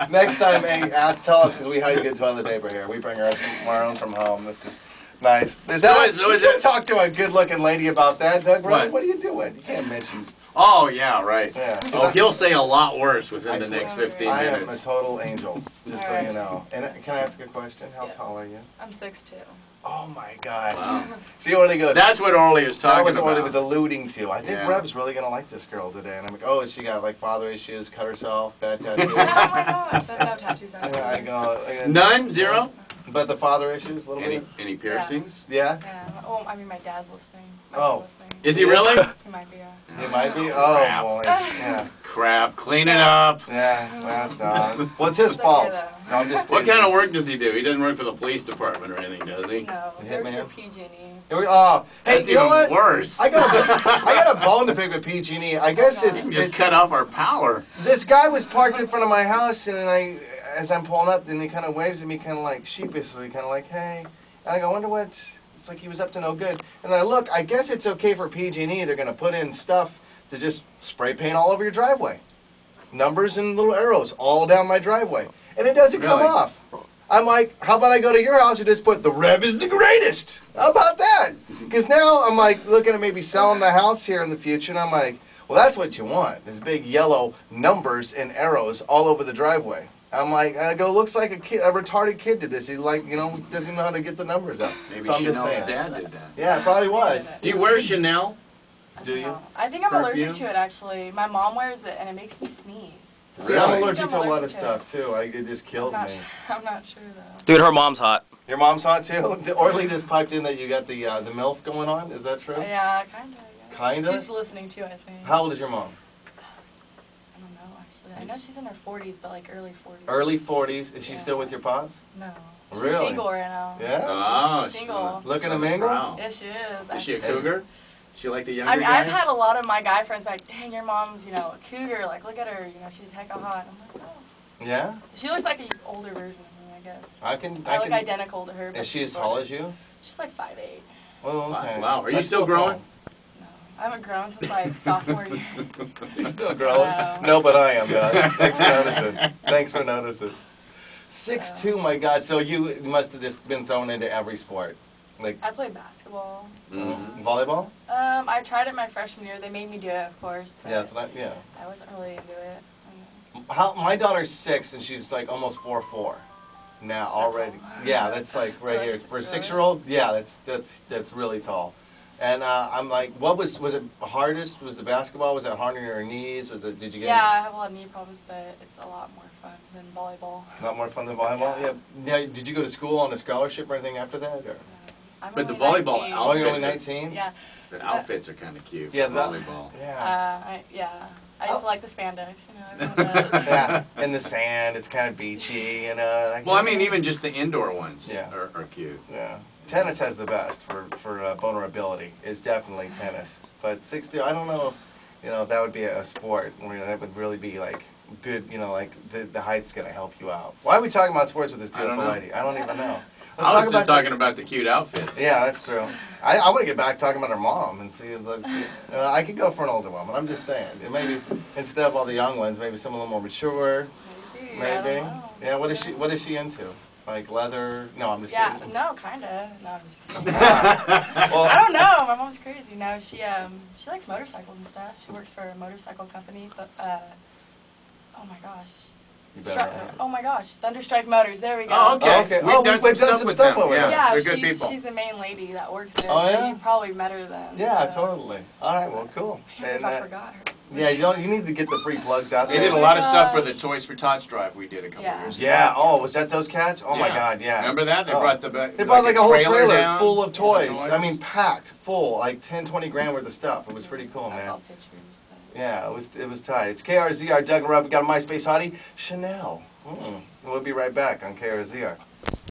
Next time, hey, tell us, because we hide good toilet paper here. We bring our own from home. That's just nice. You can't talk to a good-looking lady about that, Doug. What are you doing? You can't mention. Oh, yeah, right. Yeah. Oh, he'll say a lot worse within the next 15 minutes. I am a total angel, just so you know. And can I ask a question? How tall are you? I'm 6'2". Oh my God! Wow. See, Orly goes. That's what Orly is talking about. That was what Orly was alluding to. I think Reb's really gonna like this girl today, and I'm like, oh, she got like father issues, cut herself, bad tattoos. Oh my gosh, I have no tattoos actually. I go, none, zero. But the father issues, a little bit. Any piercings? Yeah. Yeah. Oh, I mean, my dad's listening. Listening. Is he really? He might be. He might be. Oh boy. Yeah. Crap. Clean it up. Yeah. That's well, it's his fault. No, I'm just what kind of work does he do? He doesn't work for the police department or anything, does he? No. He works for PG&E. Oh, hey, that's you know what? Worse. I got a bone to pick with PG&E. I guess it's just cut off our power. This guy was parked in front of my house, and as I'm pulling up, then he kind of waves at me, kind of like sheepishly, kind of like, hey. And I go, I wonder what. It's like he was up to no good. And I look, I guess it's okay for PG&E. They're going to put in stuff to just spray paint all over your driveway. Numbers and little arrows all down my driveway. And it doesn't come off. I'm like, how about I go to your house and just put, the Rev is the greatest. How about that? Because now I'm like looking at maybe selling the house here in the future, and I'm like, well, that's what you want. This big yellow numbers and arrows all over the driveway. I'm like, I go, looks like a retarded kid did this. He doesn't know how to get the numbers up. Maybe so Chanel's dad did that. Yeah, it probably was. Do you wear Chanel? Do you? I think I'm allergic to it, actually. My mom wears it, and it makes me sneeze. See, I'm allergic to a lot of stuff, too. It just kills me. I'm not sure, though. Dude, her mom's hot. Your mom's hot, too? Orly just piped in that you got the MILF going on. Is that true? Yeah, kind of. Yeah. Kind of? She's listening, too, I think. How old is your mom? I don't know, actually. I know she's in her 40s, but like early 40s. Early 40s. Is she still with your pops? No. Really? She's single right now. Yeah? Oh, she's single. Looking to mingle? Yeah, she is. Is she a cougar? She like the younger I mean, guys? I've had a lot of my guy friends be like, dang, your mom's, a cougar. Like, look at her. She's hecka hot. I'm like, oh. Yeah? She looks like an older version of me, I guess. I look identical to her. Is she as tall as you? She's like 5'8". Oh, okay. Wow. Are you still growing? No. I haven't grown since like sophomore year. You're still growing? No, but I am, guys. Thanks for noticing. Thanks for noticing. 6'2", my God. So you must have just been thrown into every sport. Like I played basketball. Volleyball? I tried it my freshman year. They made me do it, of course. But I wasn't really into it. My daughter's 6, and she's like almost 4'4" now already. Yeah, that's like right here for a 6-year-old. Yeah, that's really tall. And I'm like, was it hardest? Was the basketball? Was it hard on your knees? Did you get? Yeah, I have a lot of knee problems, but it's a lot more fun than volleyball. A lot more fun than volleyball. Yeah. Now, did you go to school on a scholarship or anything after that? Or? But the volleyball 19. outfits. Oh, you're only 19? Yeah. The outfits are kind of cute. Yeah, volleyball. Yeah. I used to like the spandex. Everyone does. Yeah, in the sand, it's kind of beachy, Well, I mean, even just the indoor ones are cute. Yeah. Tennis has the best for vulnerability. It's definitely tennis. But 6'2", I don't know. That would be a sport where that would really be like good. Like the height's gonna help you out. Why are we talking about sports with this beautiful lady? I don't even know. I was just talking about the cute outfits. Yeah, that's true. I want to get back talking about her mom and see. I could go for an older woman. I'm just saying. Maybe instead of all the young ones, maybe some a little more mature. Maybe. Yeah. What is she into? Like leather? No, I'm just kidding. No, kinda. No, I'm just kidding. Well, I don't know. My mom's crazy. No, she likes motorcycles and stuff. She works for a motorcycle company. But oh my gosh. Oh my gosh, Thunderstrike Motors. There we go. Oh, okay. We've done some stuff with them. Over there. Yeah, they're good people. She's the main lady that works there. Oh, so you probably met her then. Yeah, totally. All right, well, cool. I can't believe I forgot her. Yeah, you need to get the free plugs out there. They did a lot of stuff for the Toys for Tots drive we did a couple years ago. Yeah. Oh, was that those cats? Oh my God, yeah. Remember that? They brought They brought like a whole trailer full of toys. I mean, packed full, like 10, 20 grand worth of stuff. It was pretty cool, man. I saw pictures. Yeah, it was tight. It's KRZR, Doug and Rob. We got a MySpace hottie, Chanel. We'll be right back on KRZR.